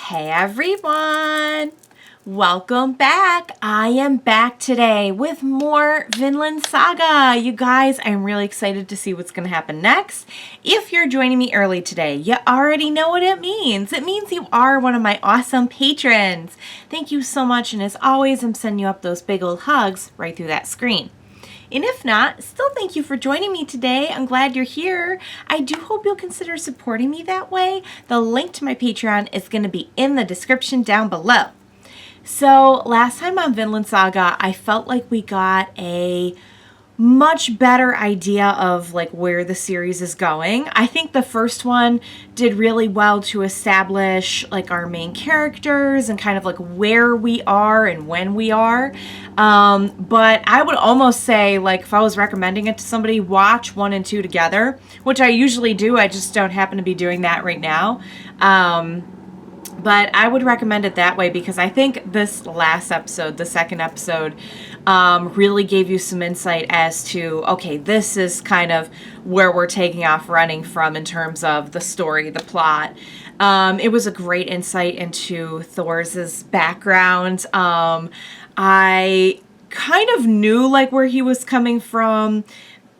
Hey everyone! Welcome back! I am back today with more Vinland Saga. You guys, I'm really excited to see what's going to happen next. If you're joining me early today, you already know what it means. It means you are one of my awesome patrons. Thank you so much, and as always, I'm sending you up those big old hugs right through that screen. And if not, still thank you for joining me today. I'm glad you're here. I do hope you'll consider supporting me that way. The link to my Patreon is going to be in the description down below. So last time on Vinland Saga, I felt like we got a much better idea of like where the series is going. I think the first one did really well to establish like our main characters and kind of like where we are and when we are. But I would almost say, like, if I was recommending it to somebody, watch 1 and 2 together, which I usually do. I just don't happen to be doing that right now. But I would recommend it that way because I think this last episode, the second episode, really gave you some insight as to, okay, this is kind of where we're taking off running from in terms of the story, the plot. It was a great insight into Thors' background. I kind of knew like where he was coming from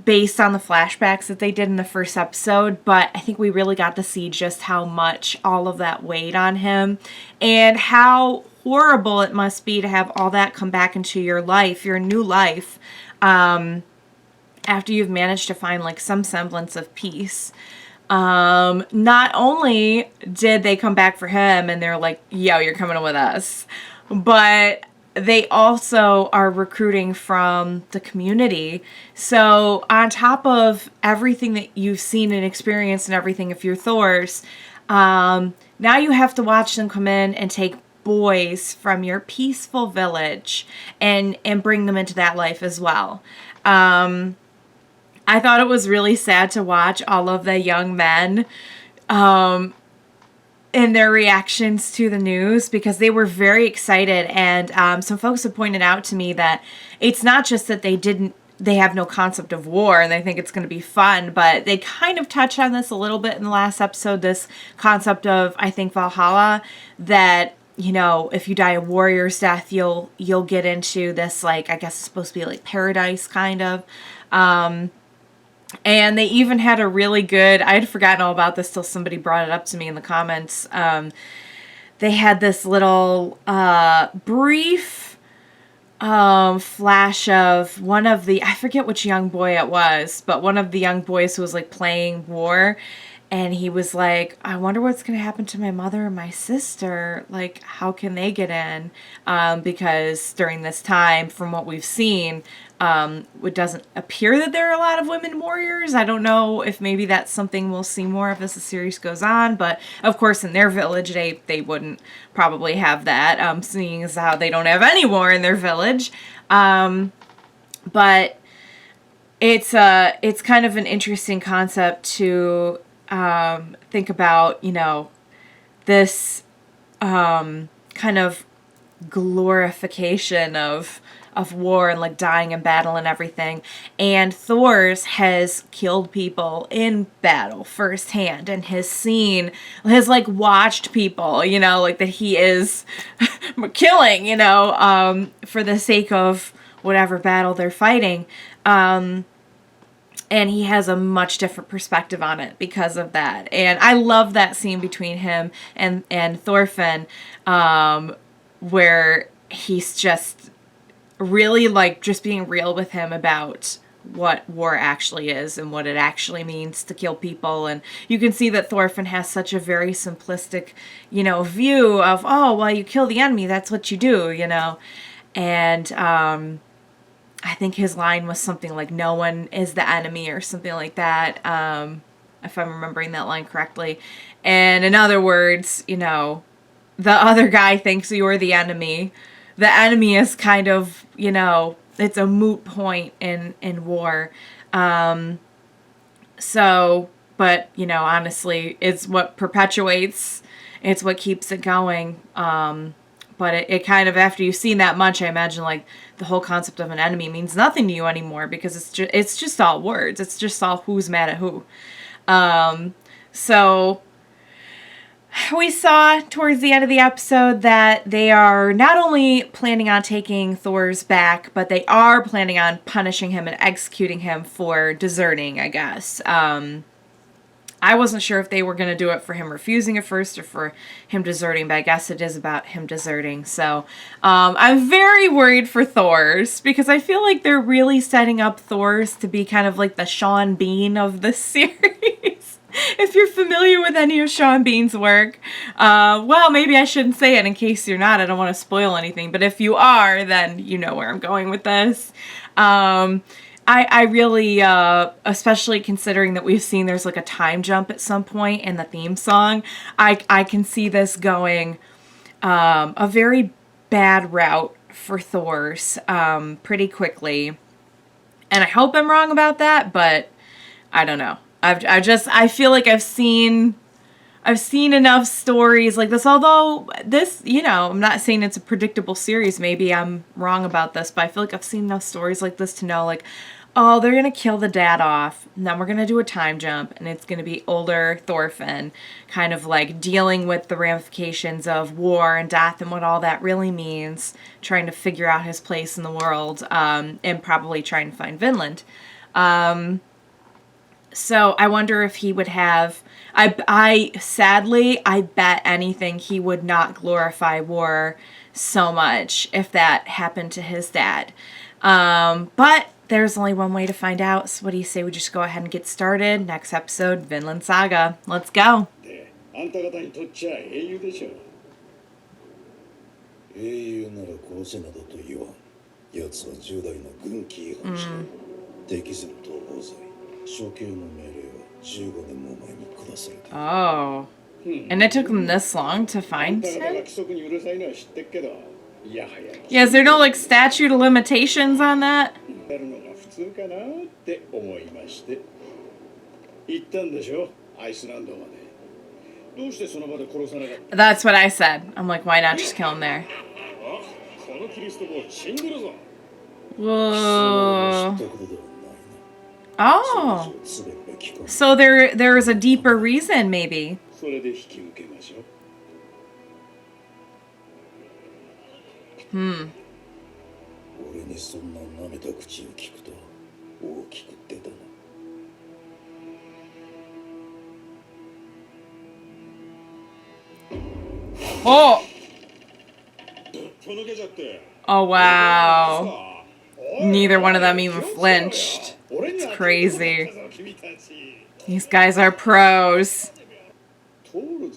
based on the flashbacks that they did in the first episode, but I think we really got to see just how much all of that weighed on him and how horrible it must be to have all that come back into your life, your new life, after you've managed to find like some semblance of peace. Not only did they come back for him and they're like, yo, you're coming with us, but they also are recruiting from the community. So on top of everything that you've seen and experienced and everything, if you're Thors, now you have to watch them come in and take boys from your peaceful village and bring them into that life as well. I thought it was really sad to watch all of the young men in their reactions to the news because they were very excited, and some folks have pointed out to me that it's not just that they have no concept of war and they think it's going to be fun, but they kind of touched on this a little bit in the last episode, this concept of, I think, Valhalla, that, you know, if you die a warrior's death, you'll get into this, like, I guess it's supposed to be like paradise kind of. And they even had a really good, I had forgotten all about this till somebody brought it up to me in the comments. They had this little brief flash of one of the, I forget which young boy it was, but one of the young boys who was like playing war. And he was like, I wonder what's going to happen to my mother and my sister. Like, how can they get in? Because during this time, from what we've seen, it doesn't appear that there are a lot of women warriors. I don't know if maybe that's something we'll see more of as the series goes on. But, of course, in their village, they wouldn't probably have that, seeing as how they don't have any war in their village. But it's kind of an interesting concept to think about, you know, this kind of glorification of war and like dying in battle and everything. And Thors has killed people in battle firsthand and has like watched people, you know, like that he is killing, you know, for the sake of whatever battle they're fighting. And he has a much different perspective on it because of that. And I love that scene between him and Thorfinn, where he's just really like just being real with him about what war actually is and what it actually means to kill people. And you can see that Thorfinn has such a very simplistic, you know, view of, oh, well, you kill the enemy, that's what you do, you know. And I think his line was something like, no one is the enemy or something like that, if I'm remembering that line correctly. And in other words, you know, the other guy thinks you're the enemy. The enemy is kind of, you know, it's a moot point in war. So, but, you know, honestly, it's what perpetuates, it's what keeps it going. But it kind of, after you've seen that much, I imagine, like, the whole concept of an enemy means nothing to you anymore because it's just all words. It's just all who's mad at who. So we saw towards the end of the episode that they are not only planning on taking Thors back, but they are planning on punishing him and executing him for deserting, I guess. I wasn't sure if they were going to do it for him refusing at first or for him deserting, but I guess it is about him deserting. So I'm very worried for Thors because I feel like they're really setting up Thors to be kind of like the Sean Bean of the series. If you're familiar with any of Sean Bean's work, well, maybe I shouldn't say it in case you're not. I don't want to spoil anything. But if you are, then you know where I'm going with this. I really, especially considering that we've seen there's like a time jump at some point in the theme song, I can see this going a very bad route for Thors pretty quickly. And I hope I'm wrong about that, but I don't know. I feel like I've seen enough stories like this, although this, you know, I'm not saying it's a predictable series. Maybe I'm wrong about this, but I feel like I've seen enough stories like this to know, like, oh, they're going to kill the dad off, and then we're going to do a time jump, and it's going to be older Thorfinn, kind of like dealing with the ramifications of war and death and what all that really means, trying to figure out his place in the world, and probably trying to find Vinland. So I wonder if he would have, sadly, I bet anything he would not glorify war so much if that happened to his dad. But there's only one way to find out. So what do you say we just go ahead and get started? Next episode, Vinland Saga. Let's go. Oh. And it took them this long to find him? Yeah, is there no like statute of limitations on that? That's what I said. I'm like, why not just kill him there? Whoa. Oh. So there is a deeper reason, maybe. Oh. Oh, wow. Neither one of them even flinched. It's crazy. These guys are pros. Oh,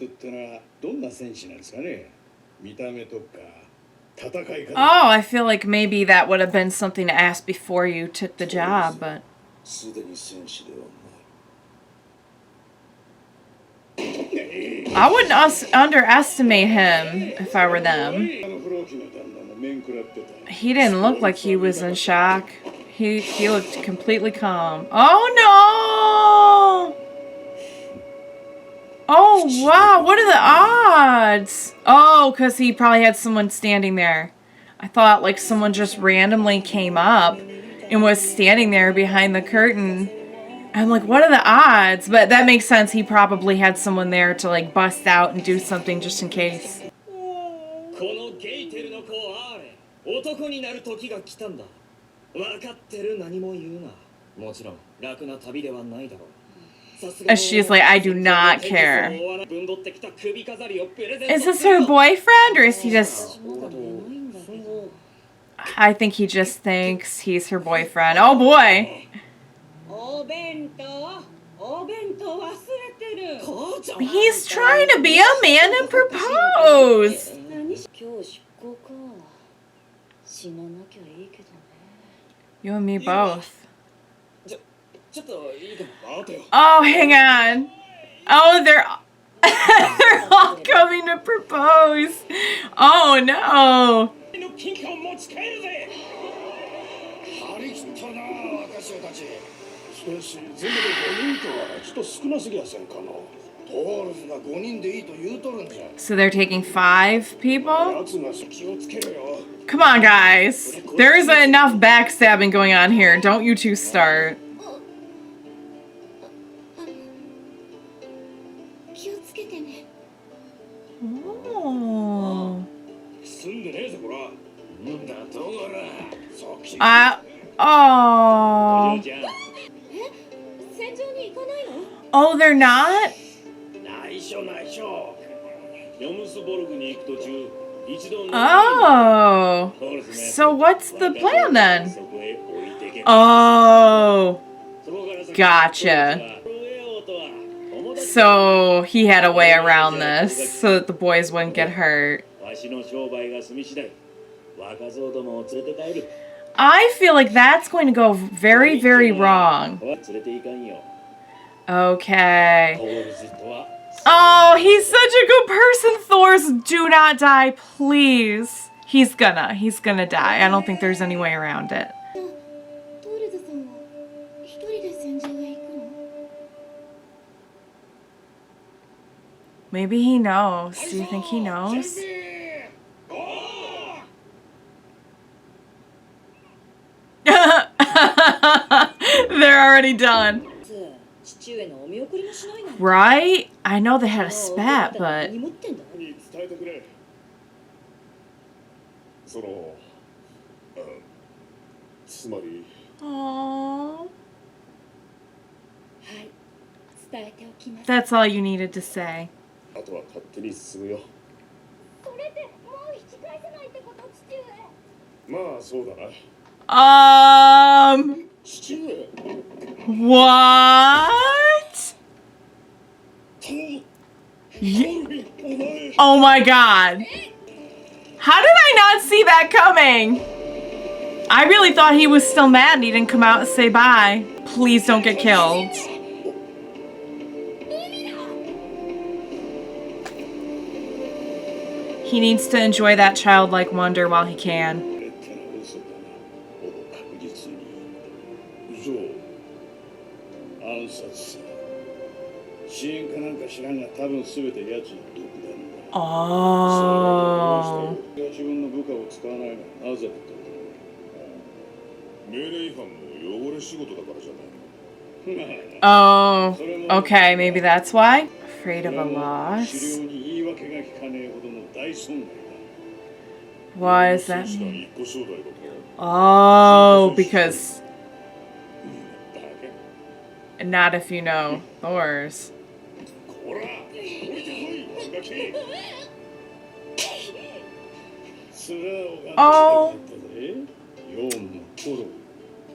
I feel like maybe that would have been something to ask before you took the job, but... I wouldn't underestimate him if I were them. He didn't look like he was in shock. He looked completely calm. Oh, no! Oh, wow. What are the odds? Oh, because he probably had someone standing there. I thought, like, someone just randomly came up and was standing there behind the curtain. I'm like, what are the odds? But that makes sense. He probably had someone there to, like, bust out and do something just in case. And she's like, I do not care. Is this her boyfriend, or is he just... I think he just thinks he's her boyfriend. Oh, boy. He's trying to be a man and propose. You and me both. Oh, hang on. Oh, they're all coming to propose. Oh, no. So they're taking 5 people? Come on, guys. There's enough backstabbing going on here. Don't you two start. Oh. Oh, they're not? Oh. So what's the plan then? Oh. Gotcha. So he had a way around this so that the boys wouldn't get hurt. I feel like that's going to go very, very wrong. Okay. Oh, he's such a good person, Thors. Do not die, please. He's gonna die. I don't think there's any way around it. Maybe he knows. Do you think he knows? They're already done. Right? I know they had a spat, but... Aww. That's all you needed to say. What? Oh my god. How did I not see that coming? I really thought he was still mad and he didn't come out and say bye. Please don't get killed. He needs to enjoy that childlike wonder while he can. Oh. Oh. Okay, maybe that's why. Afraid of a loss. Why is that mean? Oh, because... Not if you know Thors. Oh.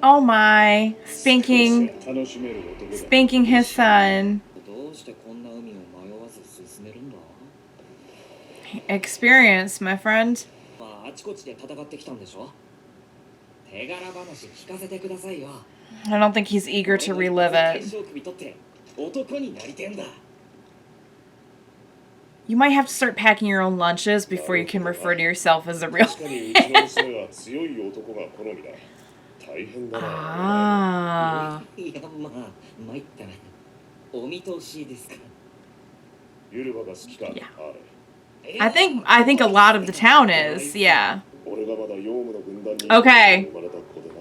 Oh my. Spanking his son. Experience, my friend. I don't think he's eager to relive it. You might have to start packing your own lunches before you can refer to yourself as a real man. Ah. Yeah. I think a lot of the town is, yeah. Okay.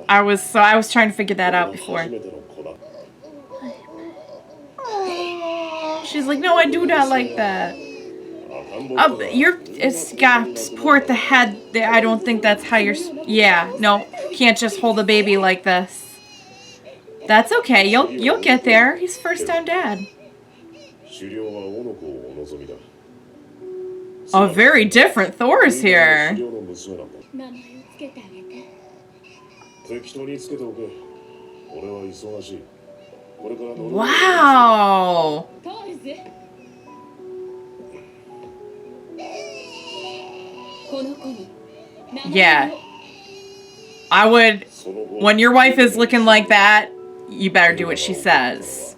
I was trying to figure that out before. She's like, no, I do not like that. It's got to support the head. I don't think that's how you're. Yeah, no, can't just hold a baby like this. That's okay. You'll get there. He's first time dad. A very different Thors here. Wow. Yeah. I would, when your wife is looking like that, you better do what she says.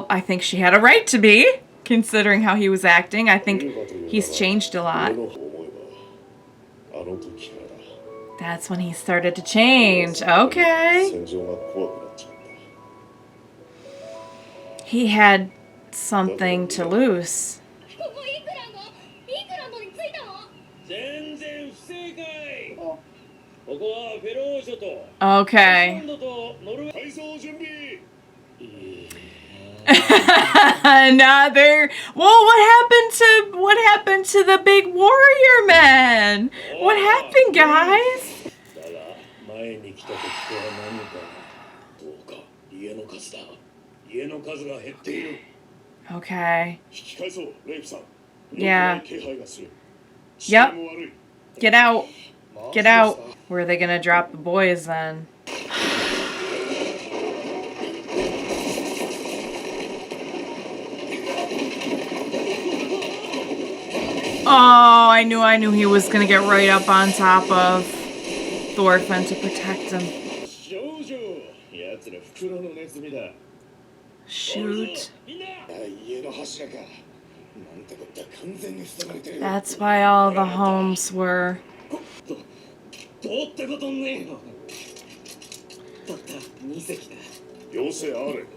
I think she had a right to be, considering how he was acting. I think he's changed a lot. That's when he started to change. Okay. He had something to lose. Okay. Another. Well, what happened to the big warrior man? What happened, guys? Okay. Yeah. Yep. Get out. Get out. Where are they gonna drop the boys then? Oh, I knew he was gonna get right up on top of Thorfinn to protect him. Shoot. That's why all the homes were.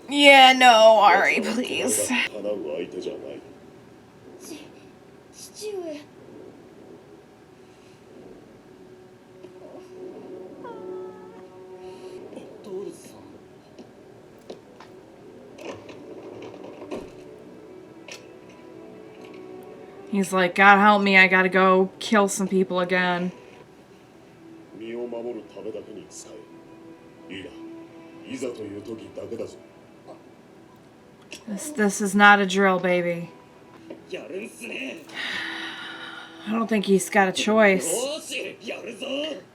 Yeah, no, Ari, please. He's like, God help me, I gotta go kill some people again. This is not a drill, baby. I don't think he's got a choice.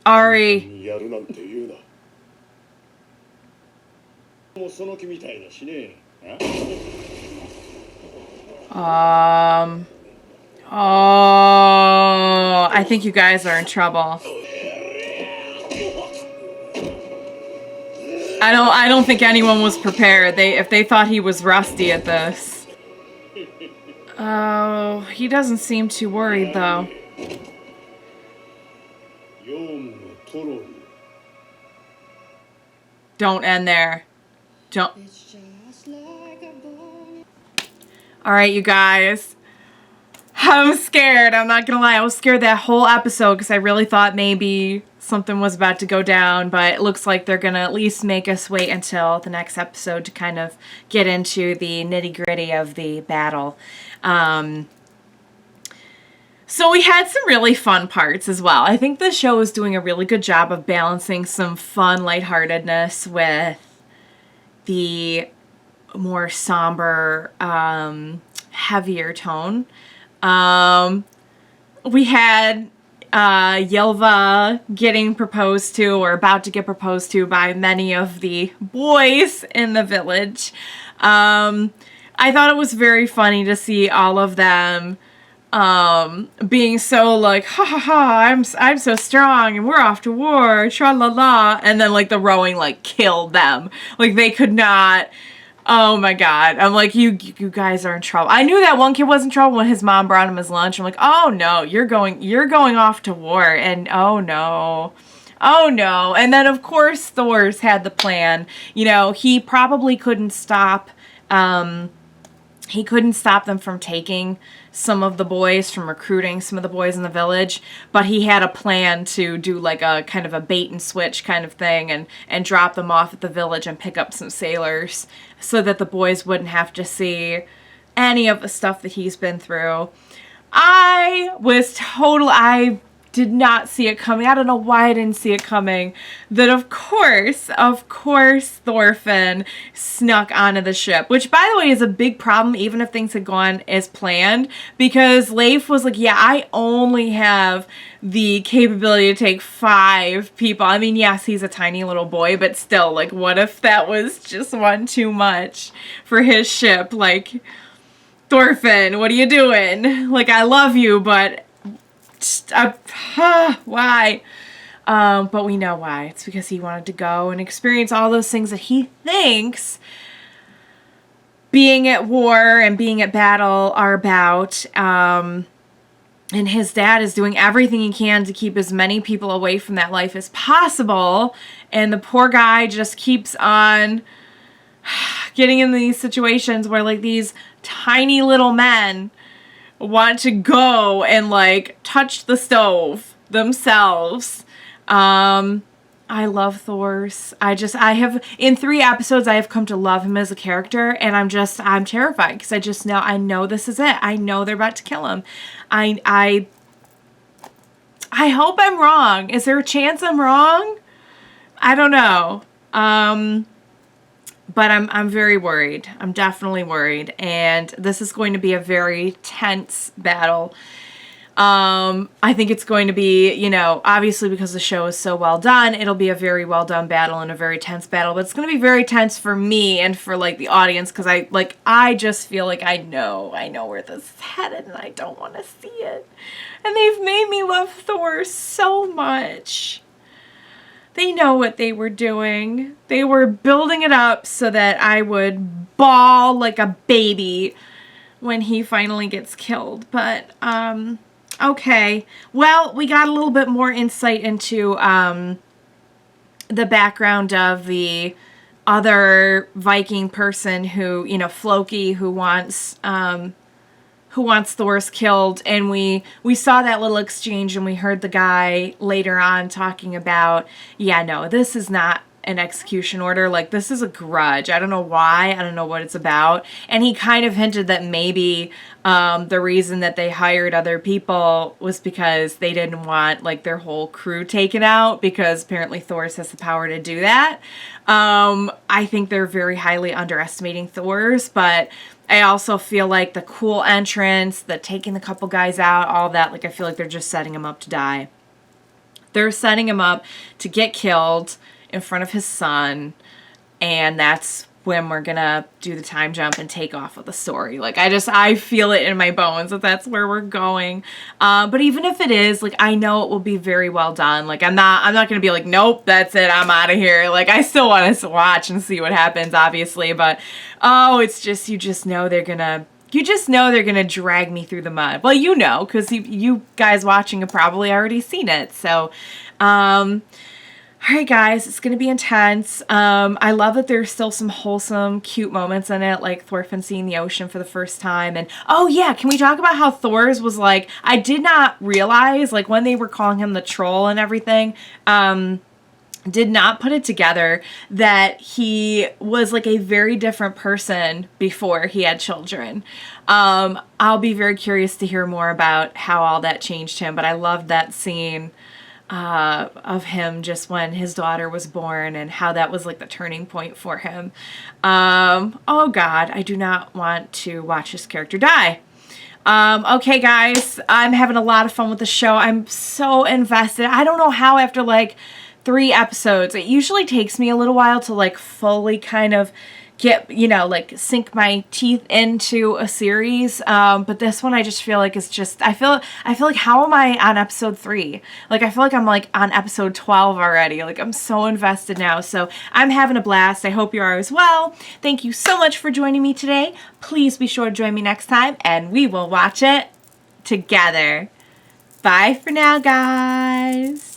Ari. Oh, I think you guys are in trouble. I don't think anyone was prepared. If they thought he was rusty at this. Oh, he doesn't seem too worried though. Don't end there. Don't. All right, you guys. I'm scared. I'm not gonna lie. I was scared that whole episode because I really thought maybe something was about to go down, but it looks like they're gonna at least make us wait until the next episode to kind of get into the nitty-gritty of the battle. So we had some really fun parts as well. I think the show is doing a really good job of balancing some fun lightheartedness with the more somber, heavier tone. We had Ylva getting proposed to, or about to get proposed to, by many of the boys in the village. I thought it was very funny to see all of them being so like, ha ha ha, I'm so strong and we're off to war, tra la la, and then like the rowing like killed them. Like they could not. Oh my god. I'm like, you guys are in trouble. I knew that one kid was in trouble when his mom brought him his lunch. I'm like, oh no, you're going off to war, and oh no. Oh no. And then of course Thors had the plan. You know, he probably couldn't stop them from taking some of the boys, from recruiting some of the boys in the village, but he had a plan to do like a kind of a bait and switch kind of thing and drop them off at the village and pick up some sailors so that the boys wouldn't have to see any of the stuff that he's been through. I did not see it coming. I don't know why I didn't see it coming. That of course, Thorfinn snuck onto the ship. Which, by the way, is a big problem, even if things had gone as planned. Because Leif was like, yeah, I only have the capability to take 5 people. I mean, yes, he's a tiny little boy, but still, like, what if that was just one too much for his ship? Like, Thorfinn, what are you doing? Like, I love you, but why? But we know why. It's because he wanted to go and experience all those things that he thinks being at war and being at battle are about. And his dad is doing everything he can to keep as many people away from that life as possible. And the poor guy just keeps on getting in these situations where like these tiny little men want to go and like touch the stove themselves. And I love Thors. I have, in 3 episodes, I have come to love him as a character, and I'm terrified because I know this is it. I know they're about to kill him. I hope I'm wrong. Is there a chance I'm wrong? I don't know. But I'm very worried. I'm definitely worried. And this is going to be a very tense battle. I think it's going to be, you know, obviously because the show is so well done, it'll be a very well done battle and a very tense battle, but it's going to be very tense for me and for like the audience because I just feel like I know where this is headed and I don't want to see it. And they've made me love Thor so much. They know what they were doing. They were building it up so that I would bawl like a baby when he finally gets killed. But, okay. Well, we got a little bit more insight into the background of the other Viking person who, you know, Floki, who wants Thors killed, and we saw that little exchange, and we heard the guy later on talking about, yeah, no, this is not an execution order, like, this is a grudge. I don't know why, I don't know what it's about, and he kind of hinted that maybe the reason that they hired other people was because they didn't want, like, their whole crew taken out, because apparently Thors has the power to do that. I think they're very highly underestimating Thors, but I also feel like the cool entrance, the taking the couple guys out, all that, like, I feel like they're just setting him up to die. They're setting him up to get killed in front of his son, and that's when we're gonna do the time jump and take off with the story. Like, I feel it in my bones that that's where we're going. But even if it is, like, I know it will be very well done. Like, I'm not gonna be like, nope, that's it, I'm out of here. Like, I still want us to watch and see what happens, obviously, but, oh, it's just, you just know they're gonna drag me through the mud. Well, you know, because you guys watching have probably already seen it. So, all right, guys, it's going to be intense. I love that there's still some wholesome, cute moments in it, like Thorfinn seeing the ocean for the first time. And, oh, yeah, can we talk about how Thors was like, I did not realize, like, when they were calling him the troll and everything, did not put it together that he was like a very different person before he had children. I'll be very curious to hear more about how all that changed him, but I loved that scene of him just when his daughter was born and how that was like the turning point for him. Oh God, I do not want to watch this character die. Okay, guys, I'm having a lot of fun with the show. I'm so invested. I don't know how after like 3 episodes, it usually takes me a little while to like fully kind of get, you know, like sink my teeth into a series. But this one I just feel like it's just, I feel like, how am I on episode 3? Like, I feel like I'm like on episode 12 already. Like, I'm so invested now. So I'm having a blast. I hope you are as well. Thank you so much for joining me today. Please be sure to join me next time and we will watch it together. Bye for now, guys.